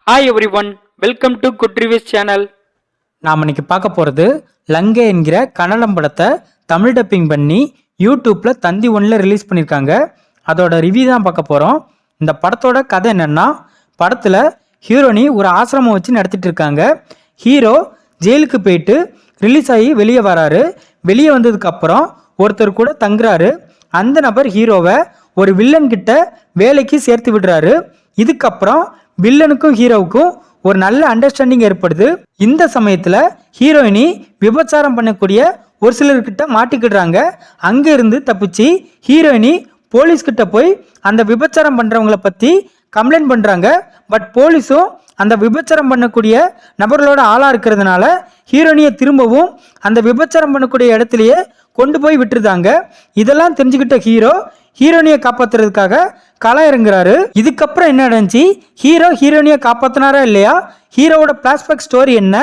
Hi every one, welcome to good reviews channel. நாம் இன்னைக்கு பார்க்க போகிறது லங்கை என்கிற கன்னடம் படத்தை தமிழ் டப்பிங் பண்ணி யூடியூப்பில் தந்தி ஒன்றில் ரிலீஸ் பண்ணியிருக்காங்க. அதோட ரிவ்யூ தான் பார்க்க போகிறோம். இந்த படத்தோட கதை என்னென்னா, படத்தில் ஹீரோனி ஒரு ஆசிரமம் வச்சு நடத்திட்டு இருக்காங்க. ஹீரோ ஜெயிலுக்கு போயிட்டு ரிலீஸ் ஆகி வெளியே வராரு. வெளியே வந்ததுக்கப்புறம் ஒருத்தர் கூட தங்குறாரு. அந்த நபர் ஹீரோவை ஒரு வில்லன் கிட்ட வேலைக்கு சேர்த்து விடுறாரு. இதுக்கப்புறம் வில்லனுக்கும் ஹீரோவுக்கும் ஒரு நல்ல அண்டர்ஸ்டாண்டிங் ஏற்படுது. இந்த சமயத்துல ஹீரோயினி விபச்சாரம் பண்ணக்கூடிய ஒரு சிலர்கிட்ட மாட்டிக்கிடுறாங்க. அங்க இருந்து தப்பிச்சு ஹீரோயினி போலீஸ் கிட்ட போய் அந்த விபச்சாரம் பண்றவங்களை பத்தி கம்ப்ளைண்ட் பண்றாங்க. பட் போலீஸும் அந்த விபச்சாரம் பண்ணக்கூடிய நபர்களோட ஆளா இருக்கிறதுனால ஹீரோயினியை திரும்பவும் அந்த விபச்சாரம் பண்ணக்கூடிய இடத்துலயே கொண்டு போய் விட்டுருந்தாங்க. இதெல்லாம் தெரிஞ்சுக்கிட்ட ஹீரோ ஹீரோயினியை காப்பாத்துறதுக்காக கள இறங்குறாரு. இதுக்கப்புறம் என்ன நடந்துச்சு, ஹீரோ ஹீரோயினியை காப்பாத்தினாரா இல்லையா, ஹீரோவோட பிளாஷ்பேக் ஸ்டோரி என்ன,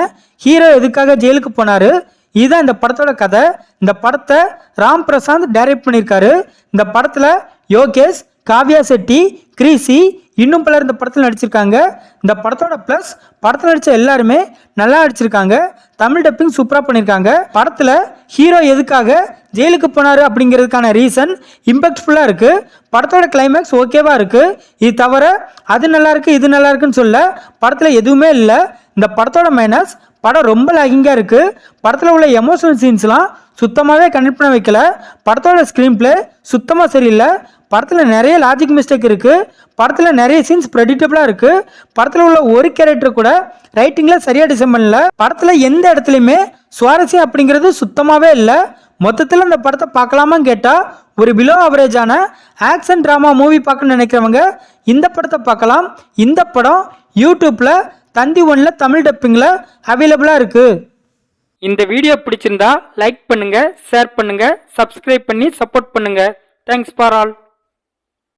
ஹீரோ எதுக்காக ஜெயிலுக்கு போனாரு, இதுதான் இந்த படத்தோட கதை. இந்த படத்தை ராம் பிரசாந்த் டைரக்ட் பண்ணியிருக்காரு. இந்த படத்துல யோகேஷ், காவ்யா செட்டி, கிரீசி இன்னும் பலர் இந்த படத்தில் நடிச்சிருக்காங்க. இந்த படத்தோட பிளஸ் படத்தில் நடித்த எல்லாருமே நல்லா நடிச்சிருக்காங்க. தமிழ் டப்பிங் சூப்பராக பண்ணியிருக்காங்க. படத்தில் ஹீரோ எதுக்காக ஜெயிலுக்கு போனார் அப்படிங்கிறதுக்கான ரீசன் இம்பேக்ட்ஃபுல்லாக இருக்குது. படத்தோட கிளைமேக்ஸ் ஓகேவா இருக்குது. இது தவிர அது நல்லா இருக்குது இது நல்லா இருக்குன்னு சொல்ல படத்தில் எதுவுமே இல்லை. இந்த படத்தோட மைனஸ் படம் ரொம்ப லாகிங்காக இருக்குது. படத்தில் உள்ள எமோஷனல் சீன்ஸ்லாம் சுத்தமாகவே கனெக்ட் பண்ண வைக்கல. படத்தோட ஸ்க்ரீன் பிளே சுத்தமாக சரியில்லை. படத்தில் நிறைய லாஜிக் மிஸ்டேக் இருக்குது. படத்தில் நிறைய சீன்ஸ் ப்ரெடிக்டபிளாக இருக்குது. படத்தில் உள்ள ஒரு கேரக்டர் கூட ரைட்டிங்கில் சரியாக டிசைன் பண்ணல. படத்தில் எந்த இடத்துலையுமே சுவாரஸ்யம் அப்படிங்கிறது சுத்தமாகவே இல்லை. மொத்தத்தில் இந்த படத்தை பார்க்கலாமான்னு கேட்டால் ஒரு பிலோ அவரேஜான ஆக்ஷன் ட்ராமா மூவி பார்க்கணும்னு நினைக்கிறவங்க இந்த படத்தை பார்க்கலாம். இந்த படம் யூடியூப்பில் தந்தி ஒன்றில் தமிழ் டப்பிங்கில் அவைலபிளாக இருக்குது. இந்த வீடியோ பிடிச்சிருந்தா லைக் பண்ணுங்க, ஷேர் பண்ணுங்க, சப்ஸ்கிரைப் பண்ணி சப்போர்ட் பண்ணுங்க. Thanks for all.